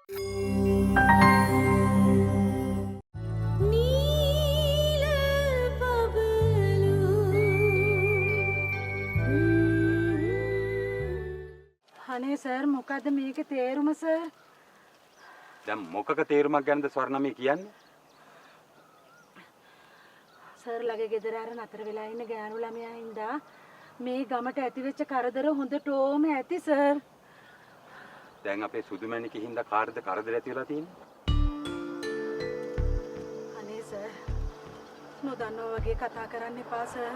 අනේ සර් මොකද්ද මේකේ තේරුම සර්? දැන් මොකක තේරුමක් ගැනද ස්වර්ණ මේ කියන්නේ? සර් ලගේ ගෙදර අර නතර වෙලා ඉන්න ගෑනු ළමයා හින්දා මේ ගමට ඇතිවෙච්ච කරදර හොඳටම ඇති සර්. දැන් අපේ සුදුමැණිකේ හින්දා කාටද කරදර ඇති වෙලා තියෙන්නේ? අනේ සර් නොදන්නව වගේ කතා කරන්න එපා සර්.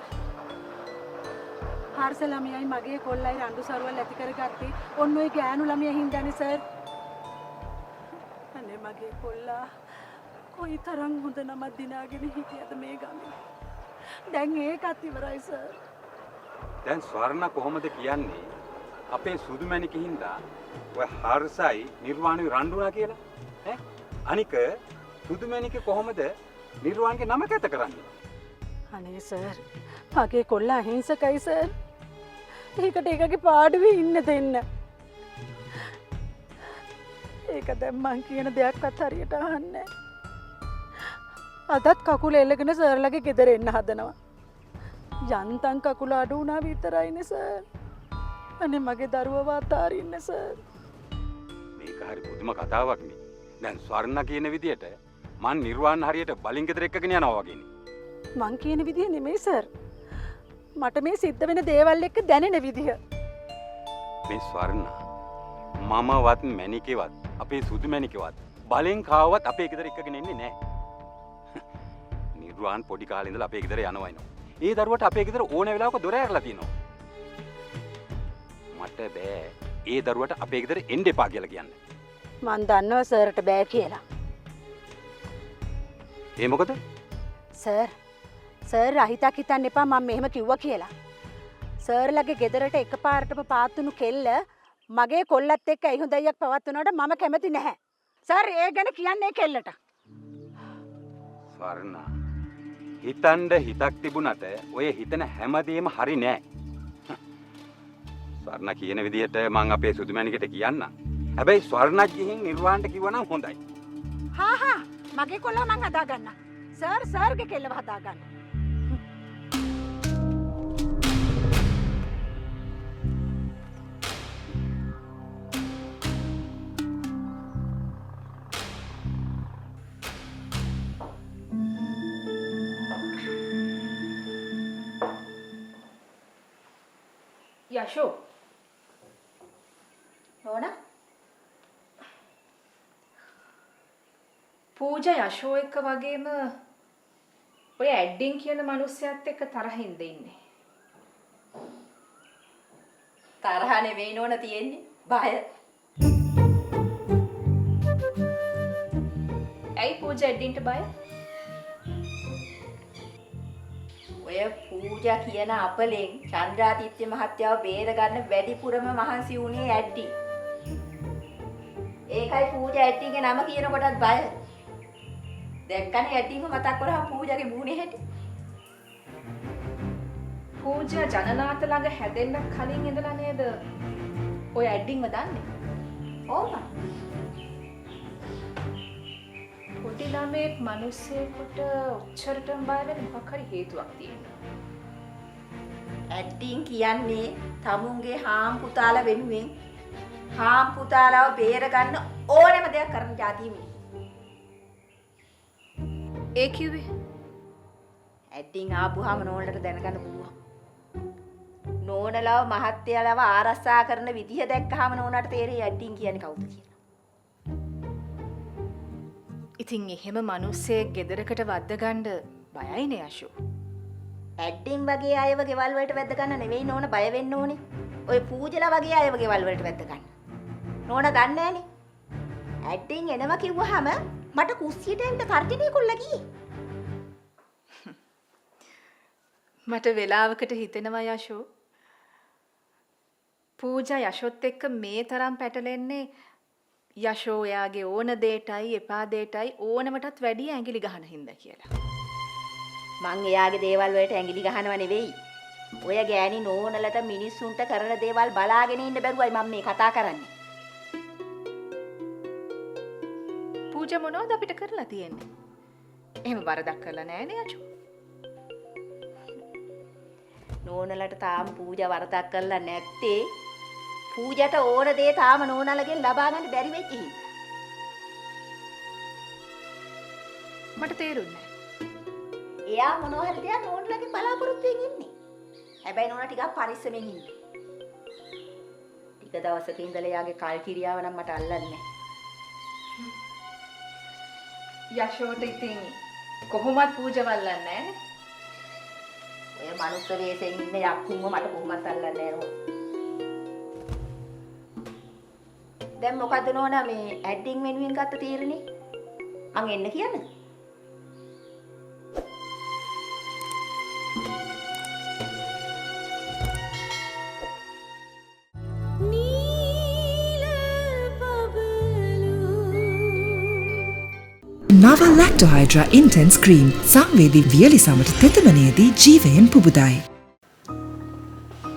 හර්ෂ ළමයයි මගේ කොල්ලයි රණ්ඩු සරුවල් ඇති කරගත්තේ ඔන්න ඔය ගෑනු ළමයා හින්දානේ සර්. අනේ මගේ කොල්ලා කොයි තරම් හොඳ නමක් දිනාගෙන හිටියද මේ ගමේ. දැන් ඒකත් ඉවරයි සර්. දැන් ස්වර්ණ කොහොමද කියන්නේ අපේ සුදුමැණිකේ හින්දා ඔය හර්ෂයි නිර්වාණයි රණ්ඩුනා කියලා? ඈ අනික සුදුමැණිකේ කොහොමද නිර්වාණගේ නම කැත කරන්නේ? අනේ සර් මගේ කොල්ලා අහිංසකයි සර්. ඒකට ඒකගේ පාඩුවේ ඉන්න දෙන්න. ඒක දැන් මං කියන දෙයක්වත් හරියට අහන්නේ නැහැ. අදත් කකුල එල්ලගෙන සර්ලගේ ගෙදර එන්න හදනවා. යන්තම් කකුල අඩු වුණා විතරයිනේ සර්. අනේ මගේ දරුවව අතාරින්න සර්. මේක හරි පුදුම කතාවක් නේ. දැන් ස්වර්ණ කියන විදියට මං නිර්වාණ හරියට බලින් ගෙදර එක්කගෙන යනවා වගේනේ. මං කියන විදිහ නෙමෙයි සර්. මට මේ සිද්ධ වෙන දේවල් එක්ක දැනෙන විදිහ. මේ ස්වර්ණ මමවත් මැණිකේවත් අපේ සුදුමැණිකේවත් බලෙන් කාවවත් අපේ ගෙදර එක්කගෙන එන්නේ නැහැ. නිර්වාණ පොඩි කාලේ ඉඳලා අපේ ගෙදර යනවා එනවා. ඒ දරුවට අපේ ගෙදර ඕන වෙලාවක දොර ඇරලා තියෙනවා. මට බෑ ඒ දරුවට අපේ ගෙදර එන්න එපා කියලා කියන්න. මං දන්නවා සර්ට බෑ කියලා. ඒ මොකද? සර් රහිතක් හිතන්න එපා මම මෙහෙම කිව්වා කියලා. සර්ලගේ ගෙදරට එකපාරටම පාත්තුණු කෙල්ල මගේ කොල්ලත් එක්ක ඇයි හොඳයියක් පවත්වනවට මම කැමති නැහැ. සර් ඒ ගැන කියන්නේ කෙල්ලට. ස්වර්ණ හිතන්න හිතක් තිබුණට ඔය හිතන හැමදේම හරි නෑ. ස්වර්ණ කියන විදිහට මං අපේ සුදුමැණිකට කියන්න. හැබැයි ස්වර්ණත් ගිහින් නිර්වාණට කිව්වනම් හොඳයි. හා මගේ කොල්ලව මං හදාගන්න. සර්ගේ කෙල්ලව හදාගන්න. යෂෝ නෝනා පූජා යෂෝ එක්ක වගේම ඔය ඇඩ්ඩින් කියන මිනිස්සයත් එක්ක තරහින්ද ඉන්නේ. තරහ නෙවෙයි නෝනා තියෙන්නේ බය. ඇයි පූජා ඇඩ්ඩින්ට බය? ඔය පූජා කියන අපලෙන් චන්ද්‍රාදිත්‍ය මහත්තයාව බේර ගන්න වැඩිපුරම මහන්සි වුණේ ඇඩ්ඩි. ඒකයි පූජා ඇඩ්ඩිගේ නම කියන කොටත් බය. දැක්කනේ ඇඩ්ඩිම මතක් කරාම පූජාගේ මූණේ හැටි. පූජා ජනනාත ළඟ හැදෙන්න කලින් ඉඳලා නේද ඔය ඇඩ්ඩින්ව දන්නේ? ඕම. පොඩි ළමෙක් මිනිස්සෙකුට ඔච්චරටම බය වෙන්න මොකක් හරි හේතුවක් තියෙනවා. ඇඩ්ඩින් කියන්නේ තමුන්ගේ හාම් පුතාලා වෙනුවෙන් හාම් පුතාලාව බේර ගන්න ඕනෑම දෙයක් කරන જાතියෙ. ඒ කිව්වේ ඇඩ්ඩින් ආපුවාම නෝනලට දැනගන්න පුළුවන්. නෝනලව මහත්තයාලව ආරක්ෂා කරන විදිහ දැක්කහම නෝනට තේරෙයි ඇඩ්ඩින් කියන්නේ කවුද කියලා. ඉතින් එහෙම මිනිස්සෙක් ගෙදරකට වද්ද ගන්න බයයිනේ යෂෝ. ඇඩ්ඩින් වගේ අයව ගෙවල් වලට වැද්ද ගන්න නෙවෙයි නෝන බය වෙන්න ඕනේ. ඔය පූජලා වගේ අයව ගෙවල් වලට වැද්ද ගන්න. නෝන දන්නේ නැහනේ. ඇඩ්ඩින් එනවා කිව්වහම මට කුස්සියට එන්න තර්ජනය කොල්ල ගියේ. මට වෙලාවකට හිතෙනවා යෂෝ. පූජා යෂොත් එක්ක මේ තරම් පැටලෙන්නේ යෂෝ එයාගේ ඕන දෙයටයි එපා දෙයටයි ඕනමටත් වැඩිය ඇඟිලි ගහන හින්දා කියලා. මං එයාගේ දේවල් වලට ඇඟිලි ගහනව නෙවෙයි. ඔය ගෑණි නෝනලට මිනිස්සුන්ට කරන දේවල් බලාගෙන ඉන්න බැරුවයි මම මේ කතා කරන්නේ. පූජා මොනවද අපිට කරලා තියෙන්නේ? එහෙම වරදක් කරලා නෑනේ අචු. නෝනලට තාම පූජා වරදක් කරලා නැත්තේ පූජට ඕන දේ තාම නෝනලගෙන් ලබා ගන්න බැරි වෙච්ච හින්දා. මට තේරුන්නේ නෑ. එයා මොනවා හරි දෙයක් නෝනලගෙන් බලාපොරොත්තු වෙමින් ඉන්නේ. හැබැයි නෝනා ටිකක් පරිස්සමෙන් ඉන්නේ. ටික දවසක ඉඳලා එයාගේ කල් කිරියාව නම් මට අල්ලන්නේ නැහැ. යශෝට ඉතින් කොහොමත් පූජා වල්ලන්නේ නෑනේ. ඔය මනුස්ස වේසෙන් ඉන්න යක්කුන්ව මට කොහොමත් අල්ලන්නේ නැහැ නෝ. දැන් මොකද නෝනා මේ ඇඩ්ඩින් වෙනුවෙන් ගත්ත තීරණේ? මං එන්න කියන්නද? Nava Lactohydra Intense Cream සංවේදී වියලි සමට තෙතමනයේදී ජීවයෙන් පුබුදායි.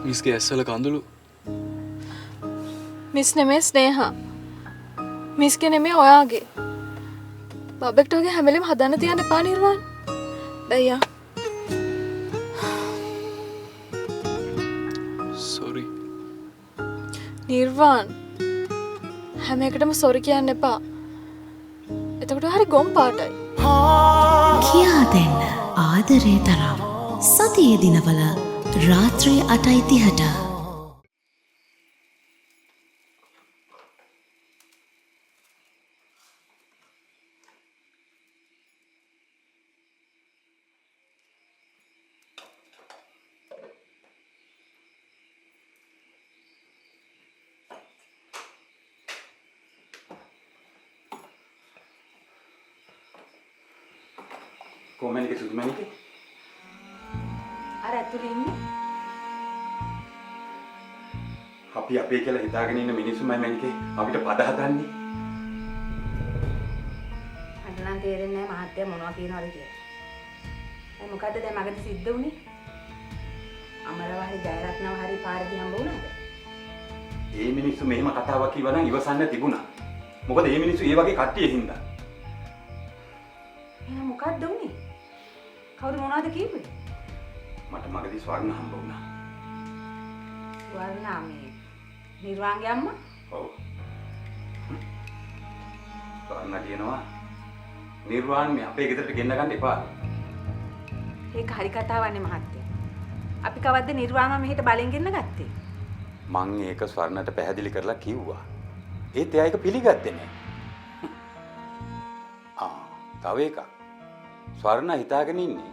මිස්ගේ ඇස්සල කඳුළු මිස් නෙමේ ස්නේහා. මිස්ගේ නෙමේ ඔයාගේ. බබෙක්ට වගේ හැමලෙම හදන්න තියන්න එපා නිර්වාන්. දයියා. සොරි. නිර්වාන්. හැම එකටම සොරි කියන්න එපා. එතකොට හරි ගොම් පාටයි. කියා දෙන්න ආදරේ තරම් සතියේ දිනවල රාත්‍රී 8:30ට කොමැනික සුදු මැනිකේ අර ඇතුලේ ඉන්නේ. අපි අපේ කියලා හිතාගෙන ඉන්න මිනිස්සුමයි මැනිකේ අපිට පද හදන්නේ. මට නම් තේරෙන්නේ නැහැ මහත්තයා මොනවා කියනවද කියලා. ඒ මොකද්ද දැන් මගදී සිද්ධ වුනේ? අමරවහරි ජයරත්නව හරි පාරදී හම්බ වුණාද? ඒ මිනිස්සු මෙහෙම කතාවක් කිව්වා නම් ඉවසන්න තිබුණා. මොකද මේ මිනිස්සු ඒ වගේ කට්ටිය හින්දා. එහෙනම් මොකද්ද උනේ? කවුරු මොනවද කිව්වේ? මට මගදී ස්වර්ණ හම්බ වුණා. වර්ණා මේ නිර්වාණගේ අම්මා? ඔව්. ස්වර්ණ කියනවා නිර්වාණ මේ අපේ ගෙදරට ගෙන්න ගන්න එපා. ඒක හරි කතාවන්නේ මහත්තයා. අපි කවද්ද නිර්වාණව මෙහෙට බලෙන් ගෙන්න ගත්තේ? මං ඒක ස්වර්ණට පැහැදිලි කරලා කිව්වා. ඒත් එයා ඒක පිළිගත්තේ නැහැ. තව එකක්. ස්වර්ණ හිතාගෙන ඉන්නේ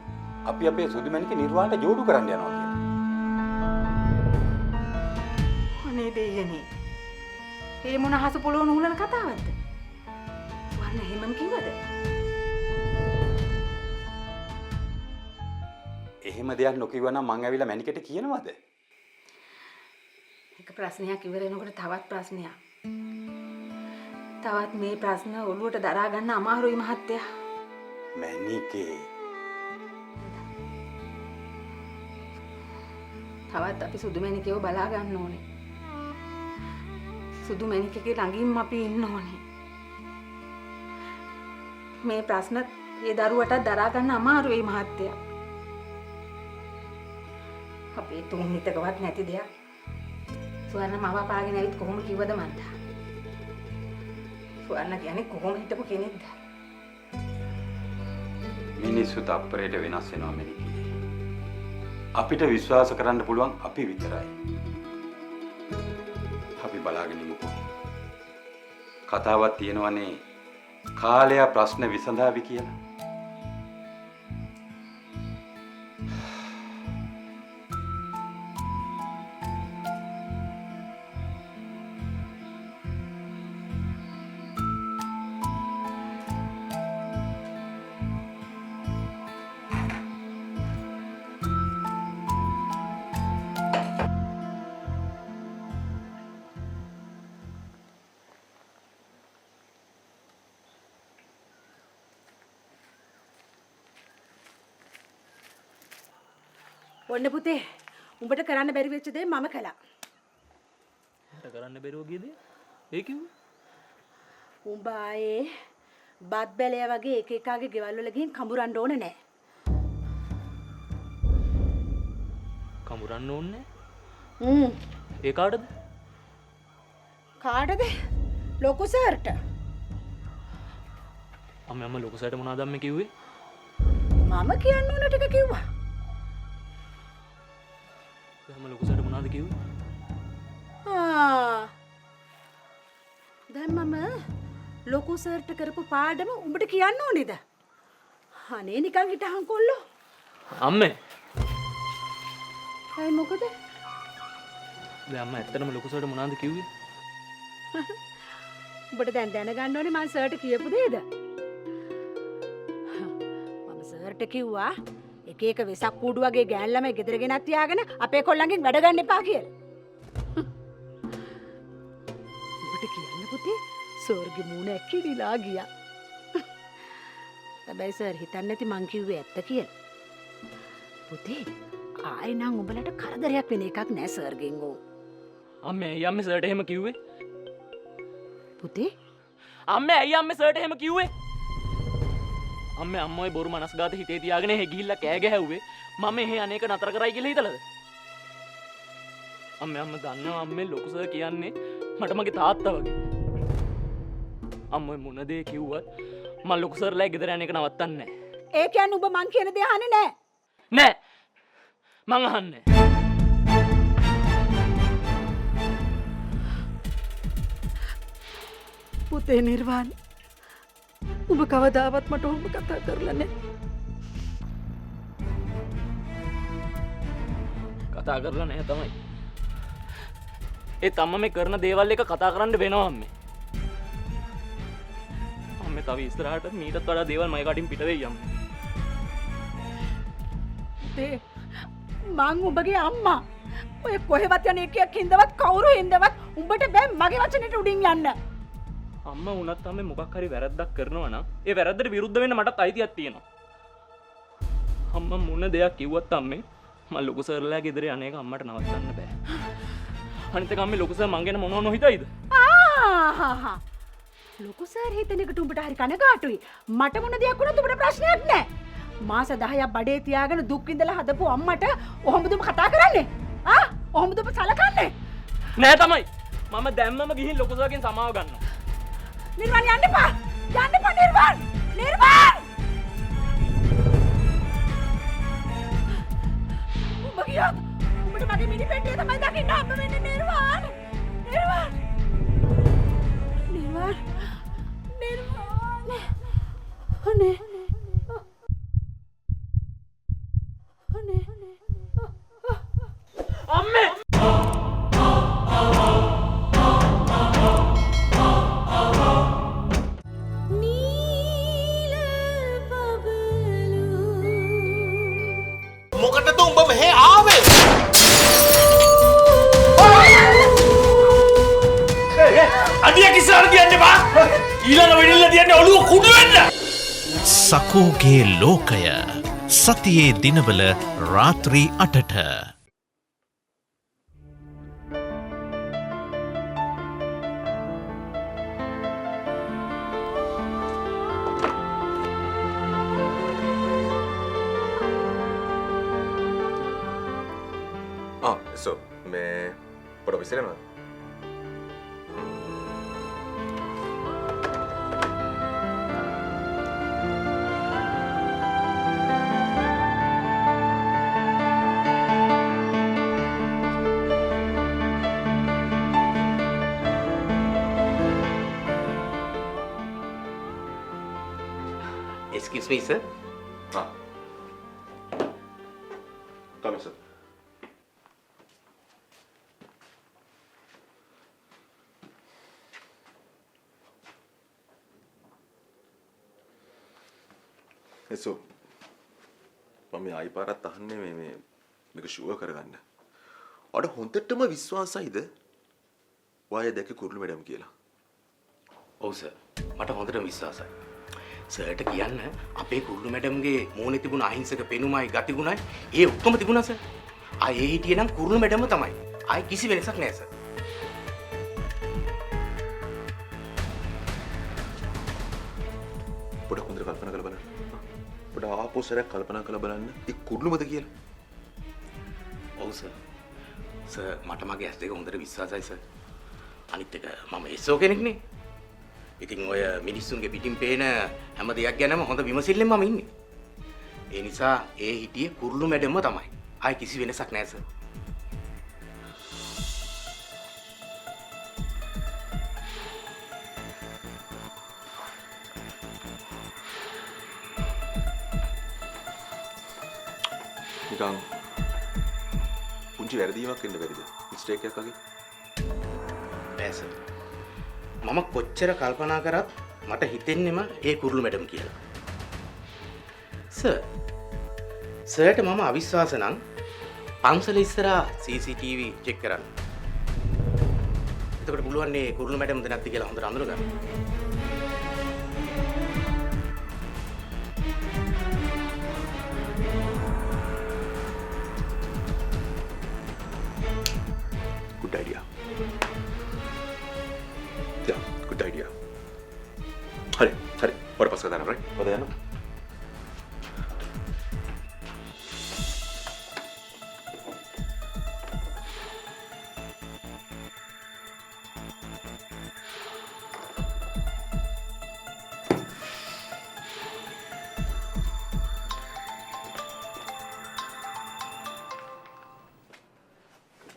අපි අපේ සුදුමැණික නිර්වාණයට ජෝඩු කරන්න යනවා කියලා. අනේ දෙයනේ. ඒ මොන හසු පොළොව නුහුලන කතාවක්ද? ස්වර්ණ එහෙමම කිව්වද? එහෙම දෙයක් නොකියුවා නම් මං ඇවිල්ලා මැණිකට කියනවද? එක ප්‍රශ්නයක් ඉවර වෙනකොට තවත් ප්‍රශ්නයක්. තවත් මේ ප්‍රශ්න ඔළුවට දරා ගන්න අමාරුයි මහත්තයා. මැණිකේ තවත් අපි සුදු මැණිකේව බලා ගන්න ඕනේ. සුදු මැණිකේගේ ළඟින්ම අපි ඉන්න ඕනේ. මේ ප්‍රශ්න ඒ දරුවට දරා ගන්න අමාරුයි මහත්තයා. අපේ තුන් හිතකවත් නැති දෙයක්. ස්වර්ණ මව පාගෙන ඇවිත් කොහොම කිව්වද මන්දා? ස්වර්ණ කියන්නේ කොහොම හිටපු කෙනෙක්ද? මිනිස්සු තප්පරයට වෙනස් වෙනවා මැණිකේ. අපිට විශ්වාස කරන්න පුළුවන් අපි විතරයි. අපි බලාගෙන ඉමුකෝ. කතාවක් තියෙනවනේ කාලය ප්‍රශ්න විසඳාවි කියලා. ඔන්න පුතේ උඹට කරන්න බැරි වෙච්ච දේ මම කළා. මට කරන්න බැරුව ගියද? ඒ කිව්වේ? උඹ ආයේ බත් බැලය වගේ එක එකාගේ ගෙවල් වල ගිහින් කඹරන්න ඕන නෑ. කඹරන්න ඕනේ හ්ම්. ඒ කාටද? කාටද? ලොකු සර්ට. අම්ම ලොකු සර්ට මොනවද අම්ම කිව්වේ? මම කියන්න ඕන ටික කිව්වා. අම්ම ලොකු සර්ට මොනවද කිව්වේ? දැන් මම ලොකු සර්ට කරපු පාඩම උඹට කියන්න ඕනේද? අනේ නිකන් හිටහන් කොල්ලෝ. අම්මේ අය මොකද? දැන් අම්ම ඇත්තටම ලොකු සර්ට මොනවද කිව්වේ? උඹට දැන් දැනගන්න ඕනේ මම සර්ට කියපු දේද? මම සර්ට කිව්වා එක එක වෙසක් කූඩු වගේ ගෑන් ළමයි ගෙදර ගෙනත් තියාගෙන අපේ කොල්ලන්ගෙන් වැඩ ගන්න එපා කියලා. උඹට කියන්න පුතේ සර්ගේ මූණ ඇකිලිලා ගියා. හැබැයි සර් හිතන්නේ නැති මං කිව්වේ ඇත්ත කියලා. පුතේ ආයෙ නම් උඹලට කරදරයක් වෙන එකක් නෑ සර්ගෙන් ඕ. අම්මේ ඇයි අම්මේ සර්ට එහෙම කිව්වේ? පුතේ අම්මේ ඇයි අම්මේ සර්ට එහෙම කිව්වේ? අම්මේ අම්ම ඔය බොරු මනස්ගාත හිතේ තියාගෙන එහෙ ගිහිල්ලා කෑ ගැහැව්වේ මම එහෙ අනේක නතර කරයි කියලා හිතලාද? අම්මේ අම්ම දන්නවා අම්මේ ලොකු සර් කියන්නේ මට මගේ තාත්තා වගේ. අම්ම ඔය මොන දේ කිව්වත් මම ලොකු සර්ලා ගෙදර යන එක නවත්තන්නේ නැහැ. ඒ කියන්නේ උඹ මං කියන දේ අහන්නේ නෑ. නෑ මං අහන්නේ. පුතේ නිර්වාණ උඹ කවදාවත් මට ඔහොම කතා කරලා නෑ. කතා කරලා නැහැ තමයි. ඒත් අම්ම මේ කරන දේවල් එක කතා කරන්න වෙනවා අම්මේ. අම්මේ තව ඉස්සරහට මීටත් වඩා දේවල් මගේ කටින් පිට වෙයි අම්මේ. පුතේ මං උඹගේ අම්මා. ඔය කොහෙවත් යන එකක් හින්දවත් කවුරු හින්දවත් උඹට බෑ මගේ වචනෙට උඩින් යන්න. අම්මා වුණත් අම්මේ මොකක් හරි වැරද්දක් කරනවා නම් ඒ වැරද්දට විරුද්ධ වෙන්න මටත් අයිතියක් තියෙනවා. අම්මා මොන දෙයක් කිව්වත් අම්මේ මම ලොකු සර්ලා ගෙදර යන්නේක අම්මට නවත්තන්න බෑ. අනිත් එක අම්මේ ලොකු සර් මං ගැන මොනව නොහිතයිද? ලොකු සර් හිතන එකට උඹට හරි කනගාටුයි. මට මොන දෙයක් වුණත් උඹට ප්‍රශ්නයක් නෑ. මාස 10ක් බඩේ තියාගෙන දුක් විඳලා හදපු අම්මට ඔහොමද උඹ කතා කරන්නේ? ඔහොමද උඹ සලකන්නේ? නෑ තමයි. මම දැම්මම ගිහින් ලොකු සර්ගෙන් සමාව ගන්නවා. නිර්වාණ යන්න එපා. යන්න එපා නිර්වාණ. නිර්වාණ. උඹ ගියා. උඹට මගේ මිනි පෙට්ටිය තමයි දකින්න හම්බ වෙන්නේ නිර්වාණ. නිර්වාණ. නිර්වාණ. නිර්වාණ. අනේ. අනේ. අම්මේ මොකටද උඹ මෙහෙ ආවේ? අඩිය කිසාර දියන්න බා. ඊළඟ වෙඩිල්ල දියන්න ඔළුව කුඩු වෙන්න. සකෝගේ ලෝකය සතියේ දිනවල රාත්‍රී 8ට. So, मैं प्रोफेसर ना Excuse me, sir. हाँ, come in, sir. So, මම ආයි පාරක් අහන්නේ මේක ෂුවර් කරගන්න. ඔයාට හොඳටම විශ්වාසයිද? ඔයා දැක්ක කුරුළු මැඩම් කියලා. ඔව් සර්. මට හොඳටම විශ්වාසයි. සර්ට කියන්න අපේ කුරුළු මැඩම්ගේ මූණේ තිබුණ අහිංසක පෙනුමයි ගතිගුණයි ඒ ඔක්කොම තිබුණා සර්. ආයේ හිටියේ නම් කුරුළු මැඩම්ම තමයි. ආයේ කිසි වෙනසක් නැහැ සර්. පොඩක් හොඳට කල්පනා කරලා බලන්න. පොඩ ආපහු සරයක් කල්පනා කරලා බලන්න. ඒ කුරුළුමද කියලා. ඔව් සර්. සර් මට මගේ ඇස් දෙක හොඳට විශ්වාසයි සර්. අනිත් එක මම එස්සෝ කෙනෙක්නේ. ඉතින් ඔය මිනිස්සුන්ගේ පිටින් පේන හැම දෙයක් ගැනම හොඳ විමසිල්ලෙන් මම ඉන්නේ. ඒ නිසා ඒ හිටියේ කුරුළු මැඩම්ම තමයි. ආයි කිසි වෙනසක් නැහැ සර්. නිකන් පුංචි වැරදීමක් වෙන්න බැරිද? මිස්ටේක් එකක් වගේ. නෑ සර්. මම කොච්චර කල්පනා කරත් මට හිතෙන්නෙම ඒ කුරුළු මැඩම් කියලා. සර්. සර්ට මම අවිශ්වාස නම් පන්සල ඉස්සරහා CCTV චෙක් කරන්න. එතකොට පුළුවන් මේ කුරුළු මැඩම්ද නැද්ද කියලා හොඳට අඳුරගන්න. Good idea. Yeah, good idea. හරි ඔයාලා පස්සේ දාන්න right? ඔතන යන්න.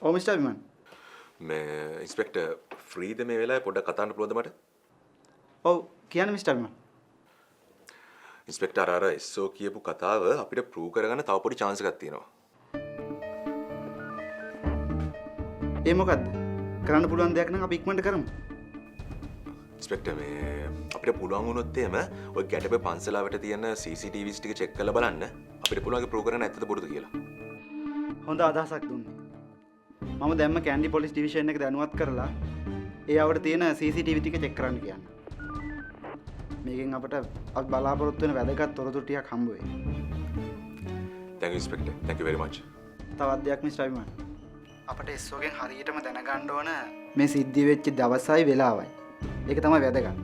ඔව් මිස්ටර් විමන්. මේ ඉන්ස්පෙක්ටර් ෆ්‍රීද මේ වෙලාවේ පොඩ්ඩක් කතා කරන්න පුළුවන්ද මට? ඔව් කියන්න මිස්ටර් විමන්. ඉන්ස්පෙක්ටර් අර එස්සෝ කියපු කතාව අපිට ප්‍රූව් කරගන්න තව පොඩි chance එකක් තියෙනවා. ඒ මොකද්ද? කරන්න පුළුවන් දෙයක් නම් අපි ඉක්මනට කරමු. ඉන්ස්පෙක්ටර් මේ අපිට පුළුවන් වුණොත් එහෙම ඔය ගැටපේ පන්සලාවට තියෙන CCTVs ටික චෙක් කරලා බලන්න අපිට පුළුවන් ප්‍රූව් කරන්න ඇත්තද බොරුද කියලා. හොඳ අදහසක් දුන්නේ. මම දැම්ම කැන්ඩි පොලිස් ඩිවිෂන් එක දැනුවත් කරලා ඒ අවට තියෙන CCTV ටික චෙක් කරන්න කියන්න. මේකෙන් අපිට අපි බලාපොරොත්තු වෙන වැදගත් තොරතුරු ටිකක් හම්බ වෙයි. Thank you inspector. Thank you very much. තවත් දෙයක් මිස්ටර් විමන්. අපිට එස්සෝගෙන් හරියටම දැනගන්න ඕන මේ සිද්ධිය වෙච්ච දවසයි වෙලාවයි. ඒක තමයි වැදගත්.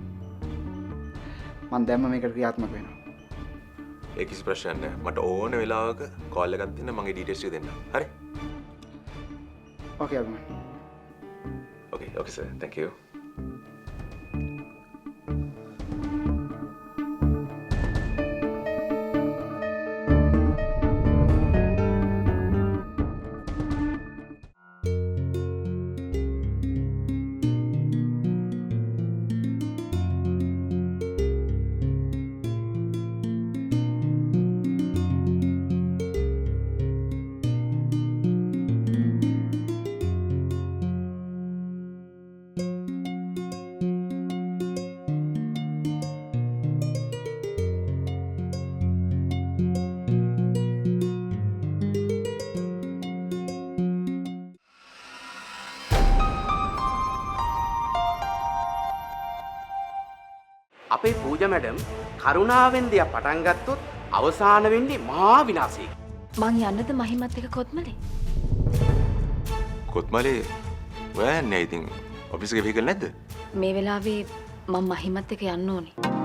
මම දැම්ම මේකට ක්‍රියාත්මක වෙනවා. ඒ කිසි ප්‍රශ්නයක් නැහැ. මට ඕන වෙලාවක කෝල් එකක් දෙන්න මගේ ඩීටේල්ස් ටික දෙන්න. හරි? Okay, Abhiman. Okay, sir. Thank you. අපේ පූජා මැඩම් කරුණාවෙන් දෙයක් පටන් ගත්තොත් අවසාන වෙන්නේ මහා විනාශයක. මං යන්නද මහිමත් එක කොත්මලේ? කොත්මලේ ඔයා යන්නේ ඉතින් ඔෆිස් එකේ වෙහිකල් නැද්ද? මේ වෙලාවේ මම මහිමත් එක යන්න ඕනේ.